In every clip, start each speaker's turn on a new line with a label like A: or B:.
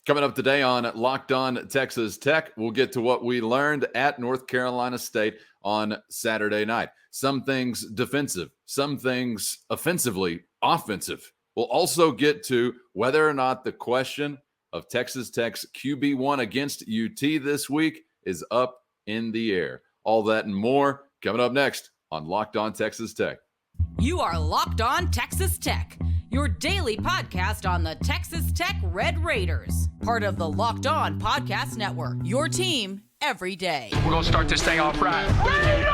A: Coming up today on Locked On Texas Tech, we'll get to what we learned at North Carolina State on Saturday night. Some things defensive, some things offensively offensive. We'll also get to whether or not the question of Texas Tech's QB1 against UT this week is up in the air. All that and more coming up next on Locked On Texas Tech.
B: You are Locked On Texas Tech, your daily podcast on the Texas Tech Red Raiders, part of the Locked On Podcast Network, your team every day.
C: We're going to start this thing off right. Raider!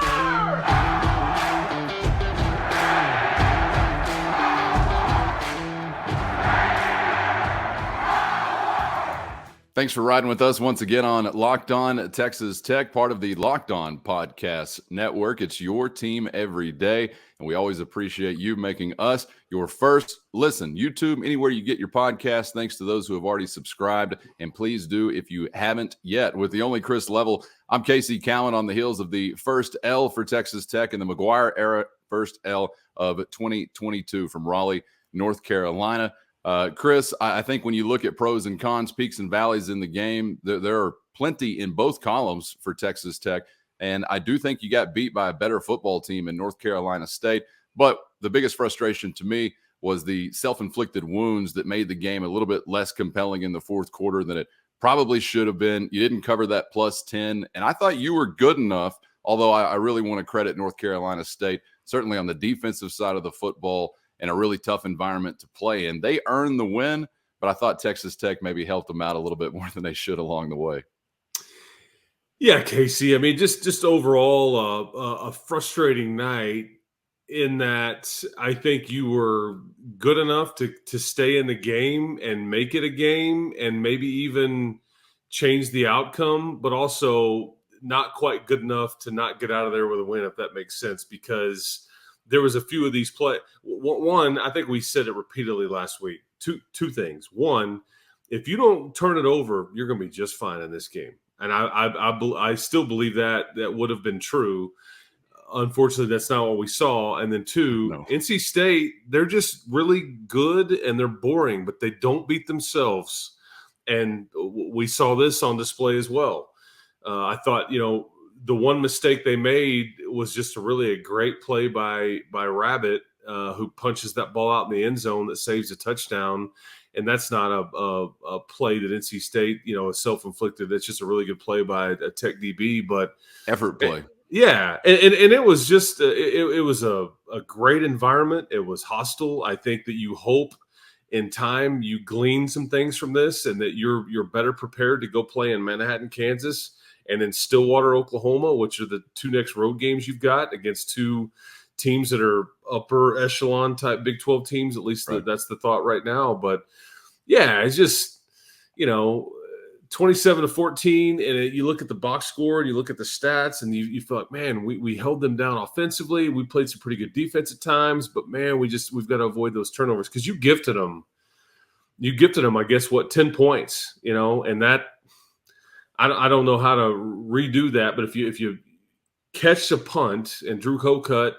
A: Thanks for riding with us once again on Locked On Texas Tech, part of the Locked On Podcast Network. It's your team every day, and we always appreciate you making us your first listen. YouTube, anywhere you get your podcast, thanks to those who have already subscribed, and please do if you haven't yet. With the only Chris Level, I'm Casey Cowan on the heels of the first L for Texas Tech in the McGuire era, first L of 2022 from Raleigh, North Carolina. Chris, I think when you look at pros and cons, peaks and valleys in the game, there are plenty in both columns for Texas Tech. And I do think you got beat by a better football team in North Carolina State. But the biggest frustration to me was the self-inflicted wounds that made the game a little bit less compelling in the fourth quarter than it probably should have been. You didn't cover that +10. And I thought you were good enough, although I really want to credit North Carolina State, certainly on the defensive side of the football, and a really tough environment to play in. They earned the win, but I thought Texas Tech maybe helped them out a little bit more than they should along the way.
D: Yeah, Casey. I mean, just overall a frustrating night in that I think you were good enough to stay in the game and make it a game and maybe even change the outcome, but also not quite good enough to not get out of there with a win, if that makes sense, because there was a few of these play. One, I think we said it repeatedly last week. Two things. One, if you don't turn it over, you're going to be just fine in this game. And I still believe that would have been true. Unfortunately, that's not what we saw. And then two, no. NC State, they're just really good and they're boring, but they don't beat themselves. And we saw this on display as well. I thought, the one mistake they made was just a great play by Rabbit, who punches that ball out in the end zone that saves a touchdown. And that's not a play that NC State, is self-inflicted. It's just a really good play by a Tech DB, but
A: effort play.
D: Yeah. And it was just, it was a great environment. It was hostile. I think that you hope in time you glean some things from this and that you're better prepared to go play in Manhattan, Kansas, and in Stillwater, Oklahoma, which are the two next road games you've got against two teams that are upper echelon type Big 12 teams. At least that's the thought right now. But, yeah, it's just, 27-14, and you look at the box score and you look at the stats and you feel like, man, we held them down offensively. We played some pretty good defense at times. But, man, we've got to avoid those turnovers because you gifted them, I guess, 10 points, and that – I don't know how to redo that, but if you catch a punt and Drew Colcutt,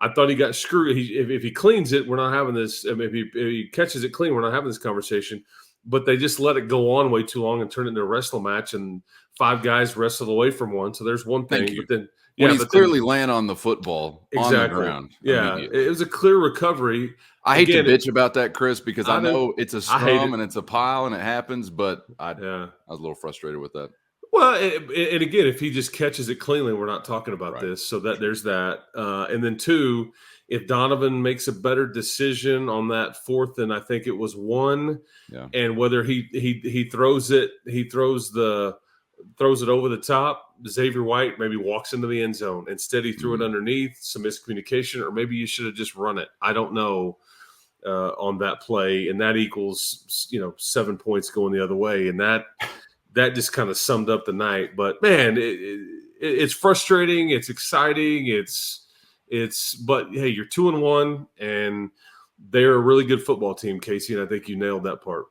D: I thought he got screwed. If he cleans it, we're not having this. I mean, if he catches it clean, we're not having this conversation. But they just let it go on way too long and turn it into a wrestle match, and five guys wrestled away from one. So there's one thing. But then
A: he's clearly laying on the football on the ground.
D: Yeah, it was a clear recovery.
A: I hate to bitch about that, Chris, because I know it's a scrum and it's a pile and it happens, but I was a little frustrated with that.
D: Well, and again, if he just catches it cleanly, we're not talking about this. So that there's that. And then two, if Donovan makes a better decision on that fourth than I think it was one, and whether he throws it over the top, Xavier White maybe walks into the end zone. Instead, he threw it underneath, some miscommunication, or maybe you should have just run it. I don't know on that play, and that equals 7 points going the other way, and that just kind of summed up the night. But man, it's frustrating. It's exciting. But hey, you're 2-1, and they're a really good football team, Casey. And I think you nailed that part.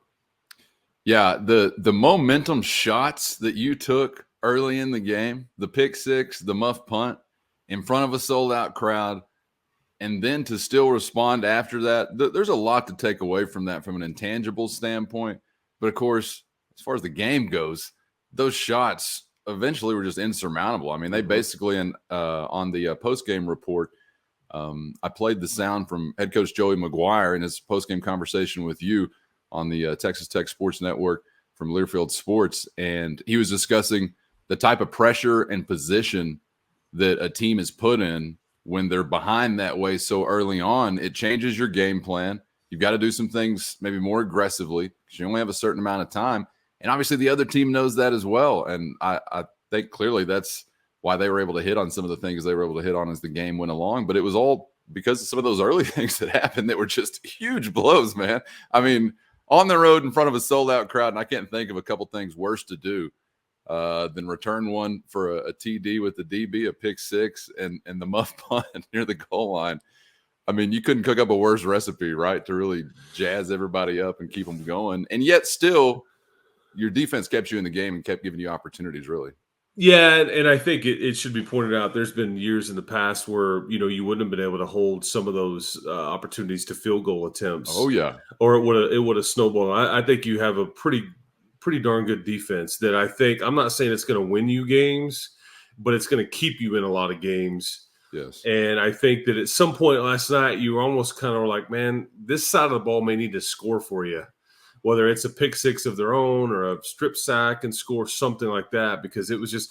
A: Yeah, the momentum shots that you took early in the game, the pick six, the muff punt in front of a sold-out crowd, and then to still respond after that, there's a lot to take away from that from an intangible standpoint. But, of course, as far as the game goes, those shots eventually were just insurmountable. I mean, they basically on the post-game report, I played the sound from head coach Joey McGuire in his post-game conversation with you on the Texas Tech Sports Network from Learfield Sports, and he was discussing the type of pressure and position that a team is put in when they're behind that way so early on. It changes your game plan. You've got to do some things maybe more aggressively because you only have a certain amount of time. And obviously the other team knows that as well. And I think clearly that's why they were able to hit on some of the things they were able to hit on as the game went along. But it was all because of some of those early things that happened that were just huge blows, man. I mean, on the road in front of a sold-out crowd, and I can't think of a couple things worse to do than return one for a TD with the DB, a pick six, and the muff punt near the goal line. I mean, you couldn't cook up a worse recipe, right, to really jazz everybody up and keep them going. And yet still, your defense kept you in the game and kept giving you opportunities, really.
D: Yeah, and I think it should be pointed out there's been years in the past where, you wouldn't have been able to hold some of those opportunities to field goal attempts.
A: Oh, yeah.
D: Or it would have snowballed. I think you have a pretty darn good defense that I think – I'm not saying it's going to win you games, but it's going to keep you in a lot of games.
A: Yes.
D: And I think that at some point last night you were almost kind of like, man, this side of the ball may need to score for you, whether it's a pick six of their own or a strip sack and score something like that, because it was just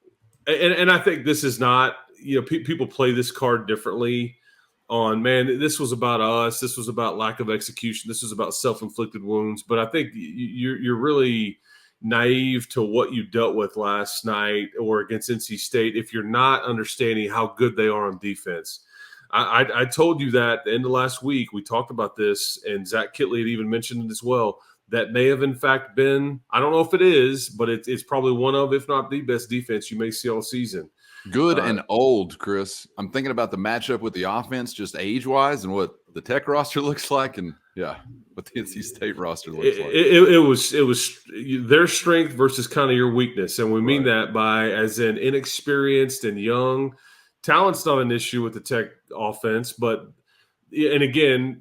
D: – and I think this is not – people play this card differently on, man, this was about us. This was about lack of execution. This was about self-inflicted wounds. But I think you're really naive to what you dealt with last night or against NC State if you're not understanding how good they are on defense. I told you that at the end of last week. We talked about this, and Zach Kitley had even mentioned it as well. That may have, in fact, been – I don't know if it is, but it's probably one of, if not the best defense you may see all season.
A: Good and old, Chris. I'm thinking about the matchup with the offense just age-wise and what the Tech roster looks like and, yeah, what the NC State roster looks like.
D: It was their strength versus kind of your weakness, and we mean that by as in inexperienced and young. Talent's not an issue with the Tech offense, but – and again,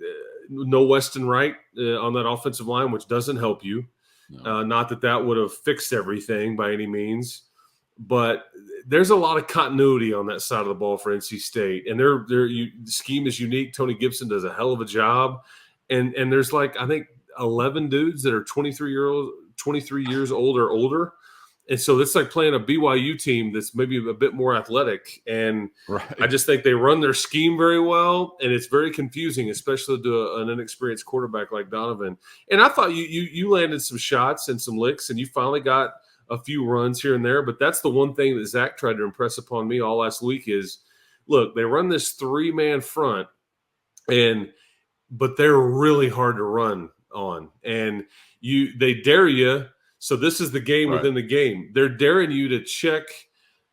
D: no Weston Wright on that offensive line, which doesn't help you. No. Not that would have fixed everything by any means. But there's a lot of continuity on that side of the ball for NC State, and the scheme is unique. Tony Gibson does a hell of a job, and there's like I think 11 dudes that are 23 years old or older, and so it's like playing a BYU team that's maybe a bit more athletic. And I just think they run their scheme very well, and it's very confusing, especially to an inexperienced quarterback like Donovan. And I thought you landed some shots and some licks, and you finally got a few runs here and there, but that's the one thing that Zach tried to impress upon me all last week is, look, they run this 3-man front, but they're really hard to run on, and they dare you. So this is the game within the game. They're daring you to check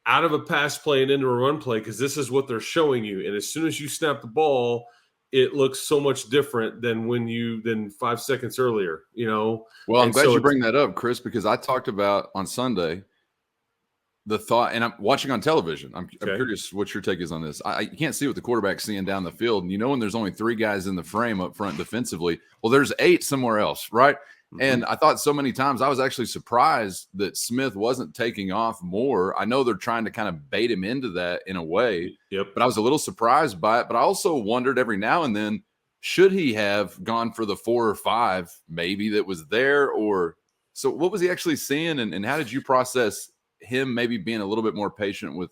D: out of a pass play and into a run play because this is what they're showing you. And as soon as you snap the ball, it looks so much different than 5 seconds earlier,
A: Well, I'm glad you bring that up, Chris, because I talked about on Sunday the thought, and I'm watching on television. I'm curious what your take is on this. I can't see what the quarterback's seeing down the field. And when there's only 3 guys in the frame up front defensively, well, there's 8 somewhere else, right? Mm-hmm. And I thought so many times I was actually surprised that Smith wasn't taking off more. I know they're trying to kind of bait him into that in a way, but I was a little surprised by it. But I also wondered every now and then, should he have gone for the 4 or 5 maybe that was there? Or so what was he actually seeing? And how did you process him maybe being a little bit more patient with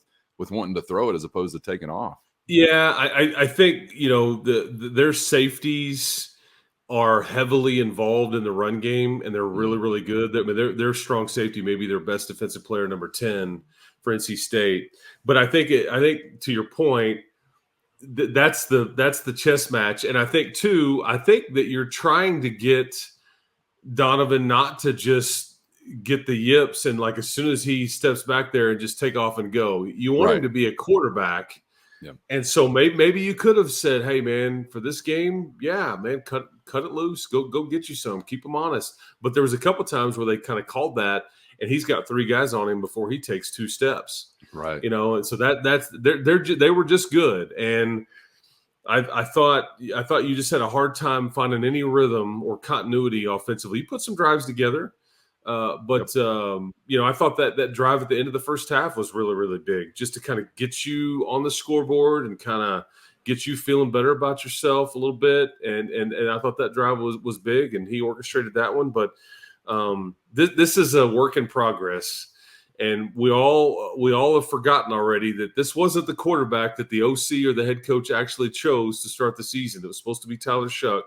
A: wanting to throw it as opposed to taking off?
D: Yeah, I think, their safeties are heavily involved in the run game, and they're really, really good. Their strong safety may be their best defensive player, number 10 for NC State. But I think to your point, that's the chess match. And I think that you're trying to get Donovan not to just get the yips and like as soon as he steps back there and just take off and go. You want him to be a quarterback. Yeah. And so maybe you could have said, hey, man, for this game, yeah, man, cut it loose. Go get you some. Keep them honest. But there was a couple times where they kind of called that, and he's got 3 guys on him before he takes 2 steps.
A: Right.
D: And so they were just good. And I thought you just had a hard time finding any rhythm or continuity offensively. You put some drives together. I thought that drive at the end of the first half was really, really big, just to kind of get you on the scoreboard and kind of get you feeling better about yourself a little bit. And I thought that drive was big, and he orchestrated that one. But this is a work in progress, and we all have forgotten already that this wasn't the quarterback that the OC or the head coach actually chose to start the season. It was supposed to be Tyler Shuck,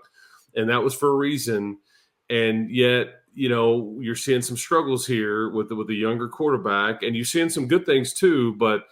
D: and that was for a reason. And yet, you're seeing some struggles here with the younger quarterback, and you're seeing some good things too. But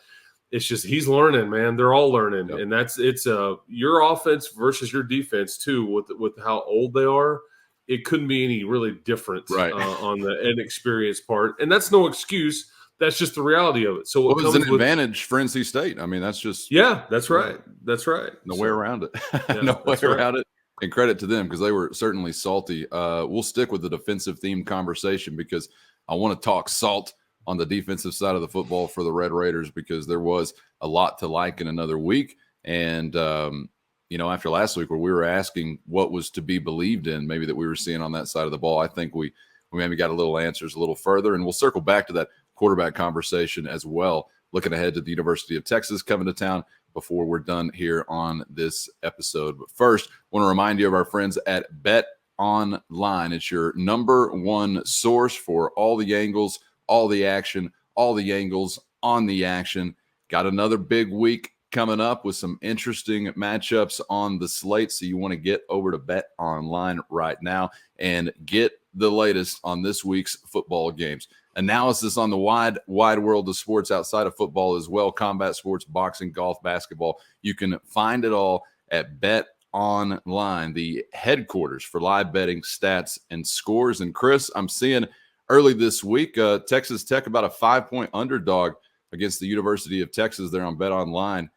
D: it's just he's learning, man. They're all learning,
A: Yep.
D: and it's your offense versus your defense too. With how old they are, it couldn't be any really different on the inexperienced part. And that's no excuse. That's just the reality of it. So
A: what was an advantage for NC State? I mean, that's just
D: that's right. That's right.
A: No way around it.
D: Yeah,
A: no way around it. And credit to them because they were certainly salty. We'll stick with the defensive themed conversation because I want to talk salt on the defensive side of the football for the Red Raiders because there was a lot to like in another week. And, after last week where we were asking what was to be believed in, maybe that we were seeing on that side of the ball, I think we maybe got a little answers a little further. And we'll circle back to that quarterback conversation as well, looking ahead to the University of Texas coming to town before we're done here on this episode. But first, I want to remind you of our friends at BetOnline. It's your number one source for all the angles, all the action, all the angles on the action. Got another big week coming up with some interesting matchups on the slate. So you want to get over to BetOnline right now and get the latest on this week's football games. Analysis on the wide world of sports outside of football as well. Combat sports, boxing, golf, basketball. You can find it all at BetOnline, the headquarters for live betting, stats, and scores. And Chris, I'm seeing early this week, Texas Tech about a 5-point underdog against the University of Texas there on BetOnline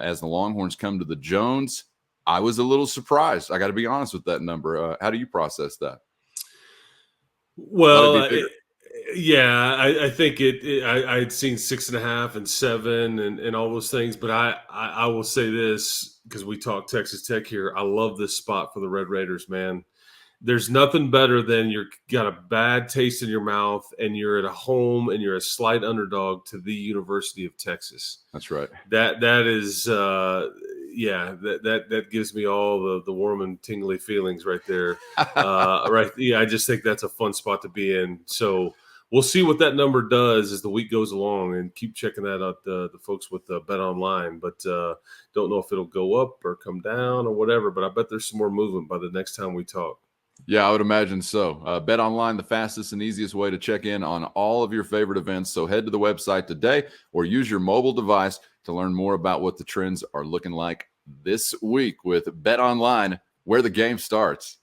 A: as the Longhorns come to the Jones. I was a little surprised. I got to be honest with that number. How do you process that?
D: Well, I think I'd seen 6.5 and 7 and all those things, but I will say this because we talk Texas Tech here. I love this spot for the Red Raiders, man. There's nothing better than you're got a bad taste in your mouth and you're at a home and you're a slight underdog to the University of Texas.
A: That's right.
D: That is that gives me all the warm and tingly feelings right there. Right. Yeah, I just think that's a fun spot to be in. So we'll see what that number does as the week goes along, and keep checking that out, the folks with BetOnline. But don't know if it'll go up or come down or whatever, but I bet there's some more movement by the next time we talk.
A: Yeah, I would imagine so. BetOnline, the fastest and easiest way to check in on all of your favorite events. So head to the website today or use your mobile device to learn more about what the trends are looking like this week with BetOnline, where the game starts.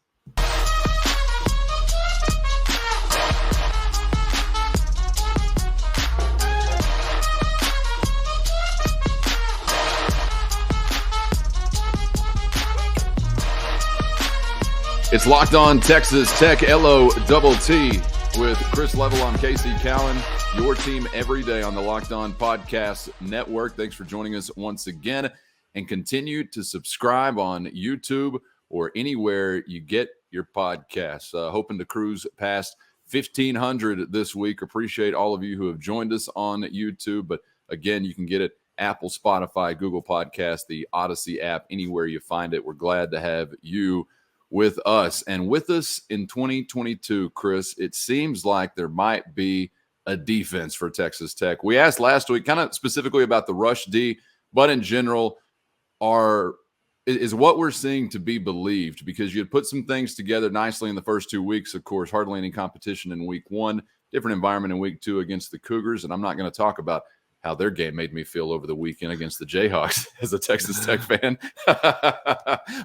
A: It's Locked On Texas Tech, LO-double-T, with Chris Level on Casey Cowan, your team every day on the Locked On Podcast Network. Thanks for joining us once again, and continue to subscribe on YouTube or anywhere you get your podcasts. Hoping to cruise past 1,500 this week. Appreciate all of you who have joined us on YouTube. But again, you can get it Apple, Spotify, Google Podcasts, the Odyssey app, anywhere you find it. We're glad to have you with us. And with us in 2022, Chris, it seems like there might be a defense for Texas Tech. We asked last week kind of specifically about the rush D, but in general, is what we're seeing to be believed? Because you had put some things together nicely in the first 2 weeks. Of course, hardly any competition in week one, different environment in week two against the Cougars. And I'm not going to talk about how their game made me feel over the weekend against the Jayhawks as a Texas Tech fan.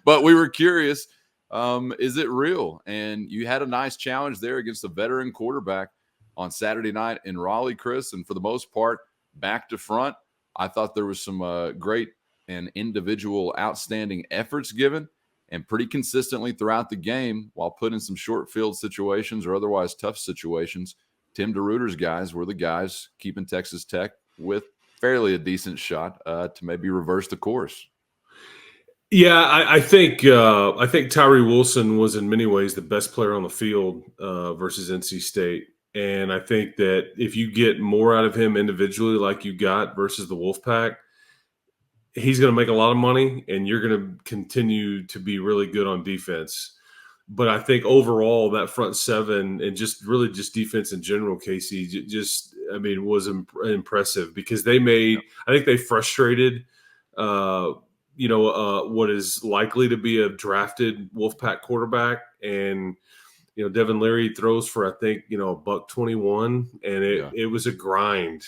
A: But we were curious. Is it real? And you had a nice challenge there against a veteran quarterback on Saturday night in Raleigh, Chris. And for the most part, back to front, I thought there was some great and individual outstanding efforts given, and pretty consistently throughout the game while put in some short field situations or otherwise tough situations. Tim DeRuyter's guys were the guys keeping Texas Tech with fairly a decent shot to maybe reverse the course.
D: Yeah, I think Tyree Wilson was in many ways the best player on the field versus NC State, and I think that if you get more out of him individually, like you got versus the Wolfpack, he's going to make a lot of money, and you're going to continue to be really good on defense. But I think overall that front seven and just really just defense in general, Casey, was impressive because I think they frustrated. What is likely to be a drafted Wolfpack quarterback. And, Devin Leary throws for, I think, $121, and it was a grind.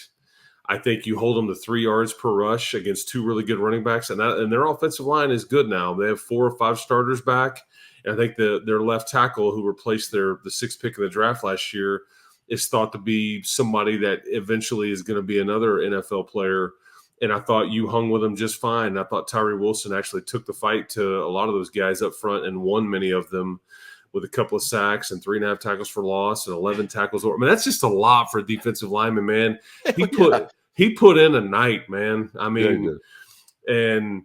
D: I think you hold them to 3 yards per rush against 2 really good running backs, and their offensive line is good now. They have 4 or 5 starters back. And I think their left tackle, who replaced the 6th pick in the draft last year, is thought to be somebody that eventually is going to be another NFL player. And I thought you hung with them just fine. I thought Tyree Wilson actually took the fight to a lot of those guys up front and won many of them with a couple of sacks and 3.5 tackles for loss and 11 tackles. I mean, that's just a lot for a defensive lineman, man. He put in a night, man. I mean, and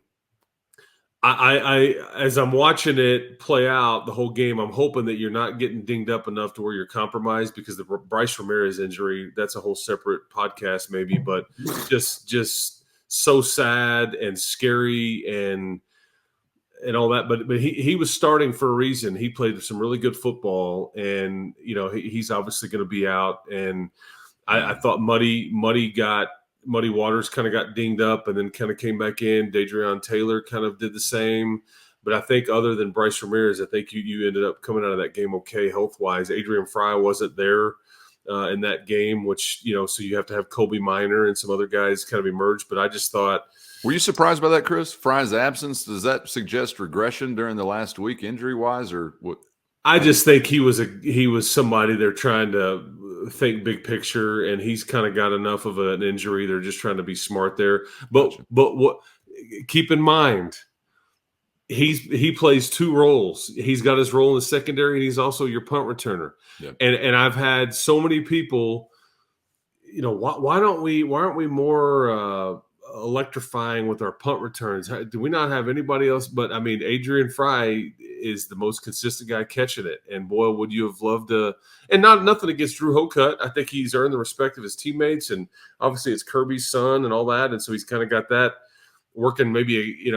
D: I as I'm watching it play out the whole game, I'm hoping that you're not getting dinged up enough to where you're compromised, because the Bryce Ramirez injury, that's a whole separate podcast maybe, but just so sad and scary and all that. But he was starting for a reason. He played some really good football, and he's obviously going to be out. And I thought Muddy Waters kind of got dinged up and then kind of came back in. Dadrion Taylor kind of did the same. But I think other than Bryce Ramirez, I think you ended up coming out of that game okay health-wise. Adrian Fry wasn't there in that game, which, so you have to have Kobe Minor and some other guys kind of emerge. But I just thought –
A: were you surprised by that, Chris? Fry's absence? Does that suggest regression during the last week injury-wise, or what?
D: I just think he was somebody they're trying to think big picture, and he's kind of got enough of an injury. They're just trying to be smart there. But what? Keep in mind, he plays 2 roles. He's got his role in the secondary, and he's also your punt returner. Yeah. And I've had so many people, why aren't we more electrifying with our punt returns? Do we not have anybody else? But I mean, Adrian Fry is the most consistent guy catching it, and boy, would you have loved to. And nothing against Drew Hokut. I think he's earned the respect of his teammates, and obviously it's Kirby's son and all that, and so he's kind of got that working. Maybe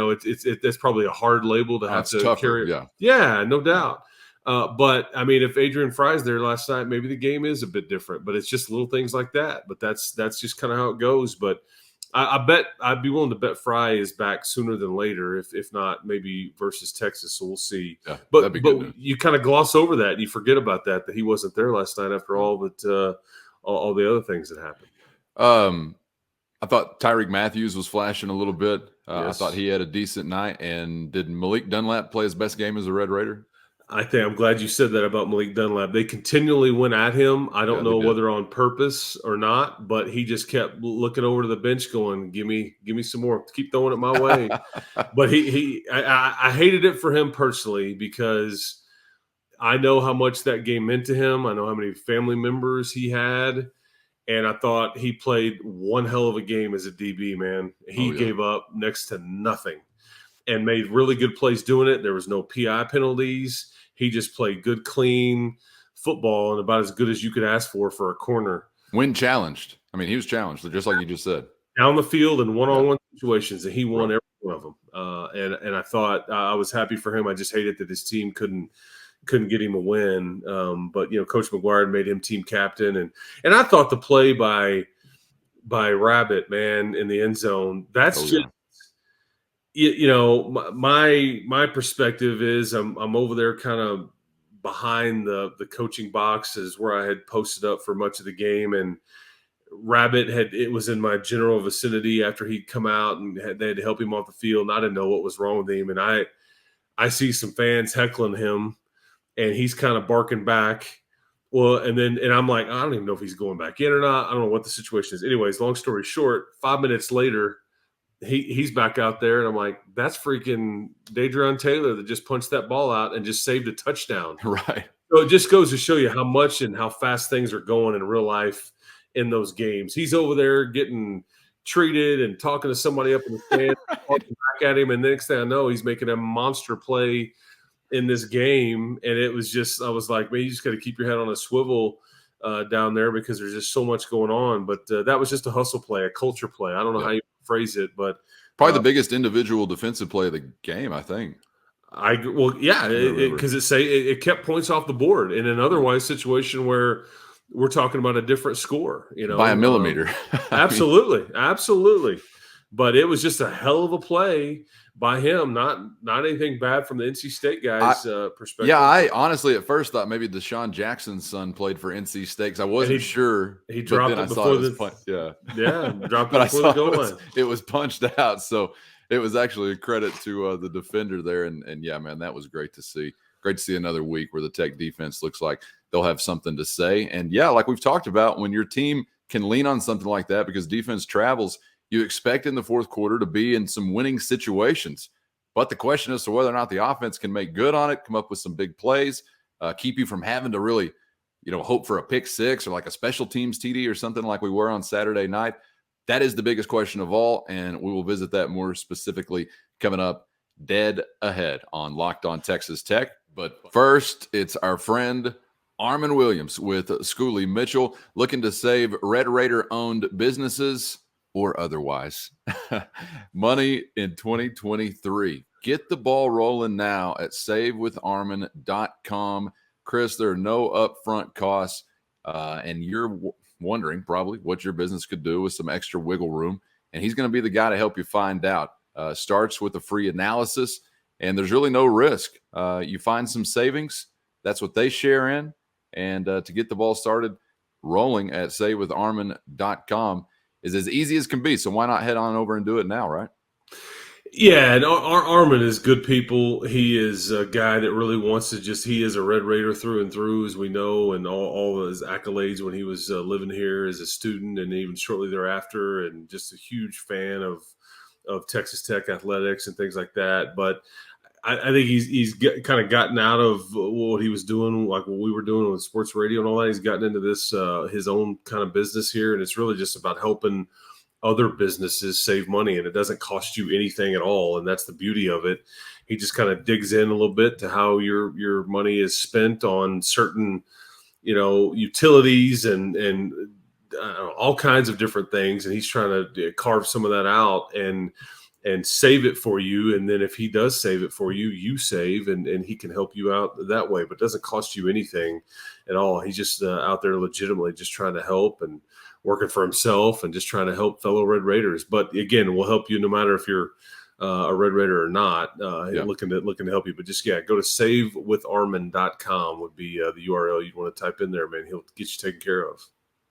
D: that's probably a hard label to have to tougher, carry. Yeah, no doubt. But I mean, if Adrian Fry's there last night, maybe the game is a bit different. But it's just little things like that. But that's just kind of how it goes. But I bet I'd be willing to bet Fry is back sooner than later, if not maybe versus Texas. So we'll see. Yeah, but you kind of gloss over that and you forget about that he wasn't there last night after all the other things that happened.
A: I thought Tyreek Matthews was flashing a little bit. Yes. I thought he had a decent night. And did Malik Dunlap play his best game as a Red Raider?
D: I'm glad you said that about Malik Dunlap. They continually went at him. I don't know whether on purpose or not, but he just kept looking over to the bench going, give me some more. Keep throwing it my way. But I hated it for him personally, because I know how much that game meant to him. I know how many family members he had. And I thought he played one hell of a game as a DB, man. He gave up next to nothing and made really good plays doing it. There was no PI penalties. He just played good, clean football and about as good as you could ask for a corner.
A: When challenged. I mean, he was challenged, just like you just said.
D: Down the field in one-on-one situations, and he won every one of them. And I thought I was happy for him. I just hated that his team couldn't get him a win. But, Coach McGuire made him team captain. And I thought the play by Rabbit, man, in the end zone, that's my perspective is I'm over there kind of behind the coaching box is where I had posted up for much of the game, and Rabbit it was in my general vicinity after he'd come out, and they had to help him off the field, and I didn't know what was wrong with him, and I see some fans heckling him, and he's kind of barking back. Well, and I'm like, I don't even know if he's going back in or not. I don't know what the situation is. Anyways, long story short, 5 minutes later, he's back out there, and I'm like, that's freaking Dadrion Taylor that just punched that ball out and just saved a touchdown.
A: Right.
D: So it just goes to show you how much and how fast things are going in real life in those games. He's over there getting treated and talking to somebody up in the stand, talking back at him. And the next thing I know, he's making a monster play in this game. And it was just, I was like, man, you just got to keep your head on a swivel down there because there's just so much going on. But that was just a hustle play, a culture play. I don't know how you phrase it, but
A: probably the biggest individual defensive play of the game, I think.
D: Because it kept points off the board in an otherwise situation where we're talking about a different score,
A: by a millimeter.
D: Absolutely. But it was just a hell of a play by him. Not anything bad from the NC State guys' perspective.
A: Yeah, I honestly at first thought maybe Deshaun Jackson's son played for NC State. I wasn't sure.
D: He dropped it before dropped it before the goal line.
A: It was punched out, so it was actually a credit to the defender there. And yeah, man, that was great to see. Great to see another week where the Tech defense looks like they'll have something to say. And yeah, like we've talked about, when your team can lean on something like that because defense travels, you expect in the fourth quarter to be in some winning situations. But the question is to whether or not the offense can make good on it, come up with some big plays, keep you from having to really, hope for a pick six or like a special teams TD or something like we were on Saturday night. That is the biggest question of all, and we will visit that more specifically coming up dead ahead on Locked On Texas Tech. But first, it's our friend Armin Williams with Schooley Mitchell looking to save Red Raider-owned businesses or otherwise money in 2023. Get the ball rolling now at savewitharmin.com. Chris, there are no upfront costs, and you're wondering probably what your business could do with some extra wiggle room, and he's going to be the guy to help you find out. Starts with a free analysis, and there's really no risk. You find some savings, that's what they share in, and to get the ball started rolling at savewitharmin.com is as easy as can be, so why not head on over and do it now, right?
D: Yeah, and Armin is good people. He is a guy that really wants to he is a Red Raider through and through, as we know, and all of his accolades when he was living here as a student and even shortly thereafter, and just a huge fan of Texas Tech athletics and things like that. But I think he's kind of gotten out of what he was doing, like what we were doing with sports radio and all that. He's gotten into this, his own kind of business here, and it's really just about helping other businesses save money, and it doesn't cost you anything at all. And that's the beauty of it. He just kind of digs in a little bit to how your money is spent on certain, utilities and all kinds of different things. And he's trying to carve some of that out and save it for you. And then if he does save it for you, you save, and he can help you out that way, but it doesn't cost you anything at all. He's just out there legitimately just trying to help and working for himself and just trying to help fellow Red Raiders. But again, we'll help you no matter if you're a Red Raider or not, looking to help you. But just, go to savewitharmin.com would be the URL you'd want to type in there, man. He'll get you taken care of.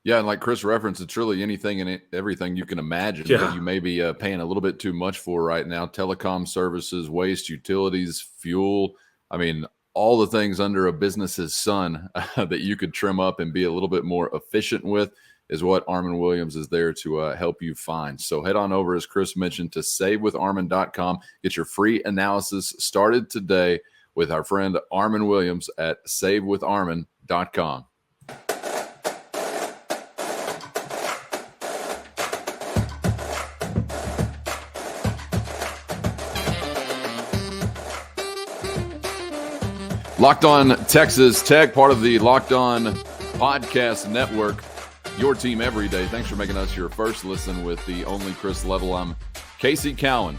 A: Yeah, and like Chris referenced, it's really anything and everything you can imagine that you may be paying a little bit too much for right now. Telecom services, waste, utilities, fuel. I mean, all the things under a business's sun that you could trim up and be a little bit more efficient with is what Armin Williams is there to help you find. So head on over, as Chris mentioned, to savewitharmin.com. Get your free analysis started today with our friend Armin Williams at savewitharmin.com. Locked On Texas Tech, part of the Locked On Podcast Network, your team every day. Thanks for making us your first listen with the only Chris Level. I'm Casey Cowan.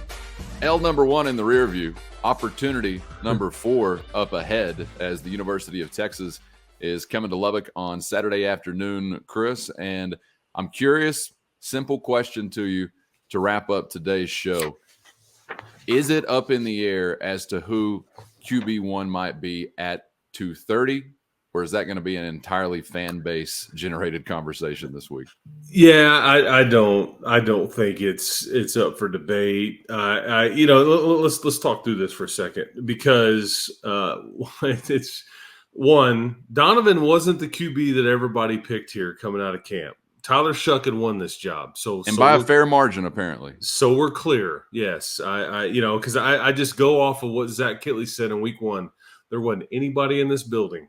A: L number 1 in the rear view. Opportunity number 4 up ahead as the University of Texas is coming to Lubbock on Saturday afternoon, Chris. And I'm curious, simple question to you to wrap up today's show. Is it up in the air as to who QB1 might be at 2:30, or is that going to be an entirely fan base generated conversation this week?
D: Yeah, I don't think it's up for debate. Let's talk through this for a second, because it's one, Donovan wasn't the QB that everybody picked here coming out of camp. Tyler Shuck had won this job, so
A: by a fair margin, apparently.
D: So we're clear. Yes, because I just go off of what Zach Kittley said in week 1. There wasn't anybody in this building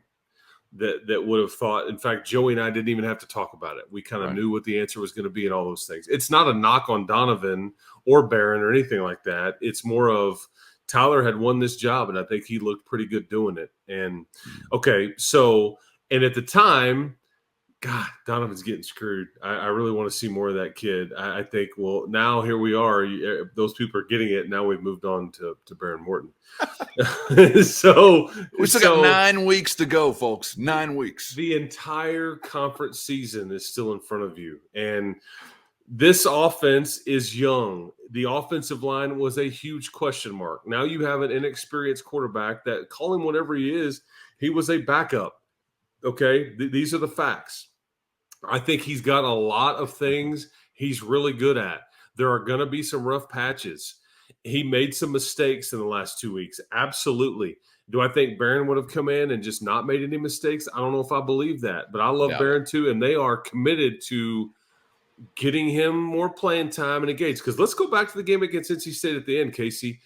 D: that would have thought. In fact, Joey and I didn't even have to talk about it. We kind of knew what the answer was going to be and all those things. It's not a knock on Donovan or Barron or anything like that. It's more of Tyler had won this job, and I think he looked pretty good doing it. And and at the time, God, Donovan's getting screwed. I really want to see more of that kid. I think, well, now here we are. Those people are getting it. Now we've moved on to Baron Morton. So
A: we still got 9 weeks to go, folks. 9 weeks.
D: The entire conference season is still in front of you. And this offense is young. The offensive line was a huge question mark. Now you have an inexperienced quarterback that, call him whatever he is, he was a backup. Okay? These are the facts. I think he's got a lot of things he's really good at. There are going to be some rough patches. He made some mistakes in the last 2 weeks. Absolutely. Do I think Barron would have come in and just not made any mistakes? I don't know if I believe that, but I love Barron too, and they are committed to getting him more playing time and engaged. Because let's go back to the game against NC State at the end, Casey.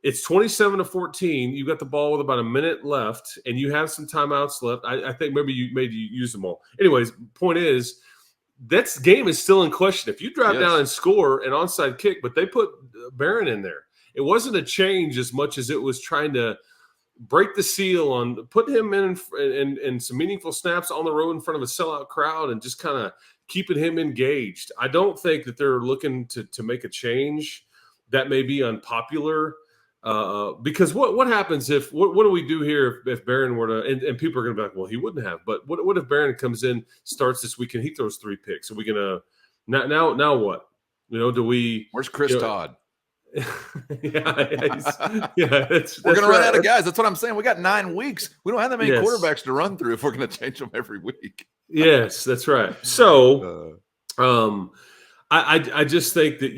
D: It's 27-14. You got the ball with about a minute left, and you have some timeouts left. I think maybe you use them all. Anyways, point is, that game is still in question. If you drive down and score an onside kick, but they put Barron in there, it wasn't a change as much as it was trying to break the seal on putting him in some meaningful snaps on the road in front of a sellout crowd and just kind of keeping him engaged. I don't think that they're looking to make a change that may be unpopular. Because what happens if what do we do here if Barron were to and people are going to be like, well, he wouldn't have. But what if Barron comes in, starts this weekend, he throws 3 picks? Are we going to now what? Do we?
A: Where's Chris Todd?
D: We're
A: going to run out of guys. That's what I'm saying. We got 9 weeks. We don't have that many quarterbacks to run through if we're going to change them every week.
D: Yes, that's right. So, I just think that,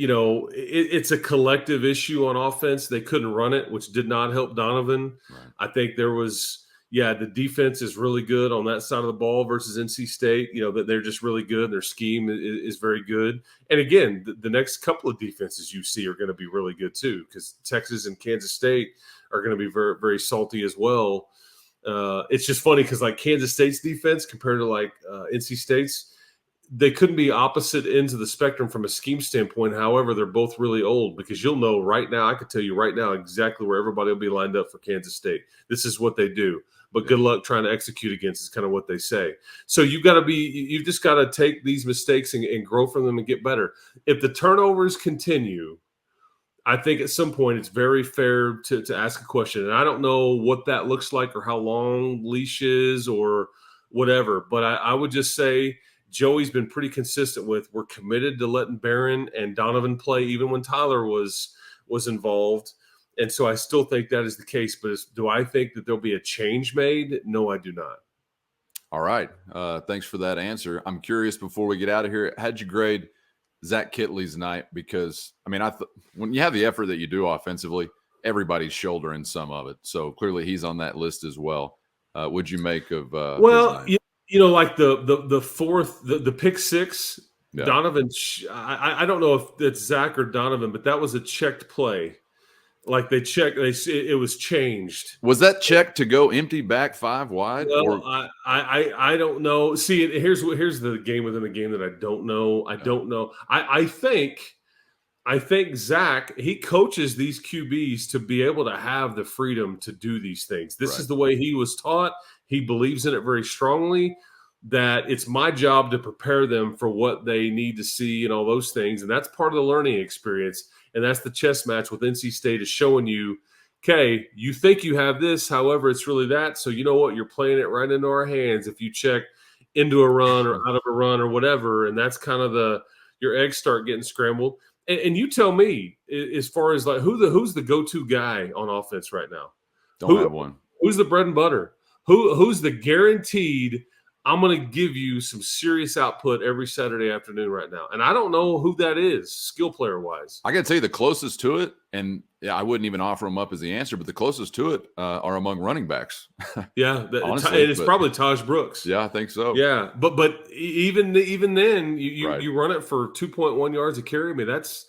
D: it's a collective issue on offense. They couldn't run it, which did not help Donovan. Right. I think there was, the defense is really good on that side of the ball versus NC State. That they're just really good. Their scheme is very good. And again, the next couple of defenses you see are going to be really good too, because Texas and Kansas State are going to be very, very salty as well. It's just funny because like Kansas State's defense compared to like NC State's, they couldn't be opposite ends of the spectrum from a scheme standpoint. However, they're both really old because you'll know right now, I could tell you right now exactly where everybody will be lined up for Kansas State. This is what they do. But good luck trying to execute against is kind of what they say. So you've just got to take these mistakes and grow from them and get better. If the turnovers continue, I think at some point it's very fair to ask a question. And I don't know what that looks like or how long leash is or whatever. But I would just say Joey's been pretty consistent with we're committed to letting Barron and Donovan play even when Tyler was involved. And so I still think that is the case. But do I think that there'll be a change made? No, I do not.
A: All right. Thanks for that answer. I'm curious before we get out of here, how'd you grade Zach Kitley's night? Because, when you have the effort that you do offensively, everybody's shouldering some of it. So clearly he's on that list as well. What'd you make of
D: like the fourth, the pick six, Donovan, I don't know if it's Zach or Donovan, but that was a checked play. Like they checked, it was changed.
A: Was that checked to go empty back 5 wide?
D: Well, I don't know. See, here's the game within the game that I don't know. I don't know. I think Zach, he coaches these QBs to be able to have the freedom to do these things. This is the way he was taught. He believes in it very strongly, that it's my job to prepare them for what they need to see and all those things. And that's part of the learning experience. And that's the chess match with NC State, is showing you, okay, you think you have this, however, it's really that. So you know what? You're playing it right into our hands if you check into a run or out of a run or whatever. And that's kind of your eggs start getting scrambled. And you tell me, as far as like who's the go-to guy on offense right now?
A: Don't have one.
D: Who's the bread and butter? Who's the guaranteed, I'm going to give you some serious output every Saturday afternoon right now? And I don't know who that is, skill player wise.
A: I got to tell you the closest to it, and I wouldn't even offer them up as the answer, but the closest to it are among running backs.
D: Honestly, it's probably Taj Brooks.
A: Yeah, I think so.
D: Yeah, but even then, you run it for 2.1 yards a carry. I mean, that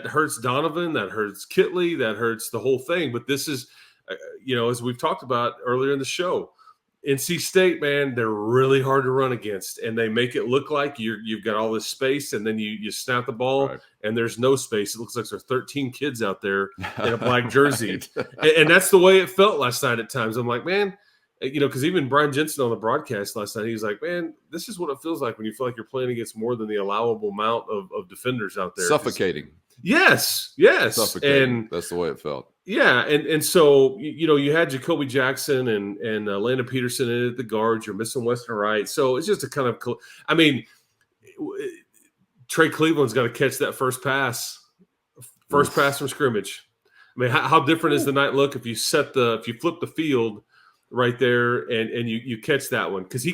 D: hurts Donovan, that hurts Kitley, that hurts the whole thing. But this is as we've talked about earlier in the show, NC State, man, they're really hard to run against, and they make it look like you've got all this space, and then you snap the ball, and there's no space. It looks like there's 13 kids out there in a black jersey, and that's the way it felt last night at times. I'm like, man, because even Brian Jensen on the broadcast last night, he was like, man, this is what it feels like when you feel like you're playing against more than the allowable amount of defenders out there.
A: Suffocating.
D: Yes.
A: Suffocating. And that's the way it felt.
D: Yeah, and so you had Jacoby Jackson and Landon Peterson in at the guards. You're missing Weston Wright, so it's just a kind of. I mean, Trey Cleveland's got to catch that first pass from scrimmage. I mean, how different is the night look if you flip the field right there and you catch that one? Because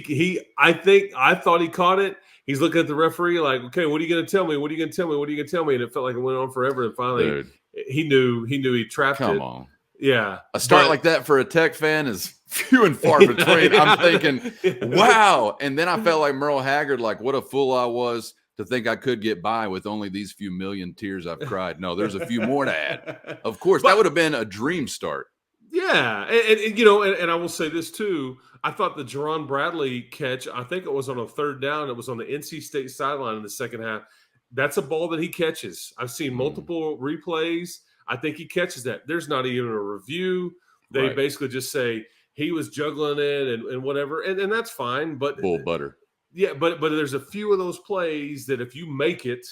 D: I thought he caught it. He's looking at the referee like, okay, what are you going to tell me? What are you going to tell me? What are you going to tell me? And it felt like it went on forever. And finally,
A: Dude.
D: He knew he trapped it.
A: Come on.
D: Yeah.
A: A start like that for a Tech fan is few and far between. I'm thinking, wow. And then I felt like Merle Haggard, like what a fool I was to think I could get by with only these few million tears I've cried. No, there's a few more to add. Of course, that would have been a dream start.
D: Yeah. And I will say this too. I thought the Jerron Bradley catch, I think it was on a third down. It was on the NC State sideline in the second half. That's a ball that he catches. I've seen multiple replays. I think he catches that. There's not even a review. They basically just say he was juggling it and whatever. And that's fine. But
A: bull butter.
D: Yeah, but there's a few of those plays that if you make it,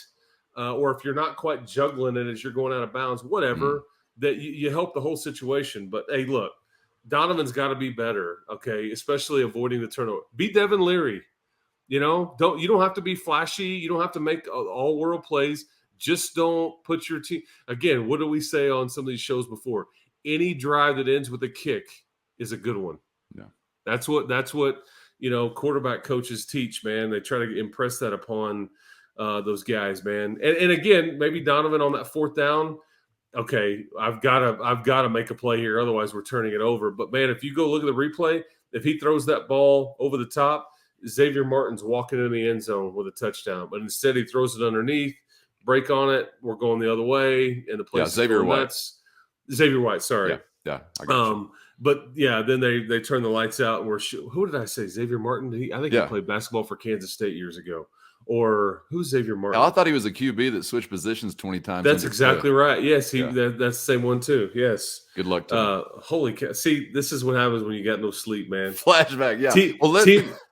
D: or if you're not quite juggling it as you're going out of bounds, whatever, that you help the whole situation. But hey, look, Donovan's got to be better, okay? Especially avoiding the turnover. Be Devin Leary. You don't have to be flashy. You don't have to make all world plays. Just don't put your team. Again, what do we say on some of these shows before? Any drive that ends with a kick is a good one.
A: Yeah,
D: that's what quarterback coaches teach. Man, they try to impress that upon those guys. Man, and again, maybe Donovan on that fourth down. Okay, I've got to make a play here. Otherwise, we're turning it over. But man, if you go look at the replay, if he throws that ball over the top, Xavier Martin's walking in the end zone with a touchdown. But instead, he throws it underneath, break on it. We're going the other way, and the place
A: Xavier White.
D: Xavier White, sorry.
A: Yeah, I got you.
D: But yeah, then they turn the lights out, and who did I say? Xavier Martin? I think he played basketball for Kansas State years ago. Or who's Xavier Martin?
A: I thought he was a QB that switched positions 20 times.
D: That's exactly right. Yes, that's the same one too. Yes.
A: Good luck to him.
D: Holy cow! See, this is what happens when you got no sleep, man.
A: Flashback, yeah.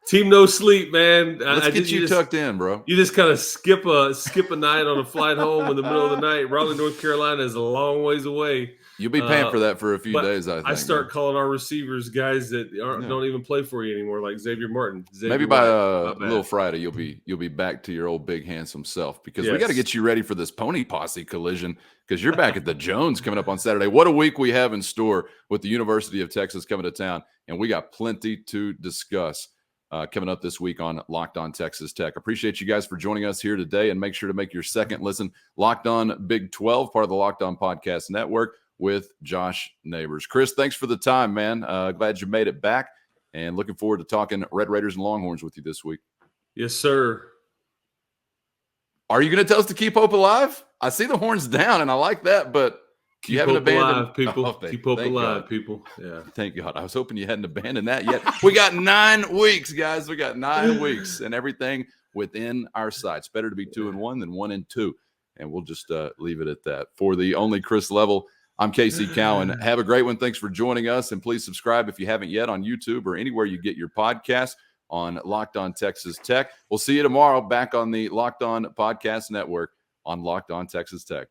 D: Team no sleep, man.
A: Let's get you tucked in, bro.
D: You just kind of skip a night on a flight home in the middle of the night. Raleigh, North Carolina is a long ways away.
A: You'll be paying for that for a few days, I think.
D: I start calling our receivers guys that don't even play for you anymore, like Xavier Martin.
A: Maybe by Little Friday, you'll be back to your old big handsome self, because we got to get you ready for this Pony Posse collision, because you're back at the Jones coming up on Saturday. What a week we have in store with the University of Texas coming to town, and we got plenty to discuss coming up this week on Locked On Texas Tech. Appreciate you guys for joining us here today, and make sure to make your second listen Locked On Big 12, part of the Locked On Podcast Network, with Josh Neighbors. Chris, thanks for the time, man. Glad you made it back, and looking forward to talking Red Raiders and Longhorns with you this week.
D: Yes, sir.
A: Are you going to tell us to keep hope alive? I see the horns down, and I like that, but
D: keep hope alive, people. Keep hope alive, people. Yeah.
A: Thank God. I was hoping you hadn't abandoned that yet. We got 9 weeks, guys. We got 9 weeks, and everything within our sights. Better to be 2-1 than 1-2, and we'll just leave it at that. For the only Chris Level, I'm Casey Cowan. Have a great one. Thanks for joining us. And please subscribe if you haven't yet on YouTube or anywhere you get your podcasts on Locked On Texas Tech. We'll see you tomorrow back on the Locked On Podcast Network on Locked On Texas Tech.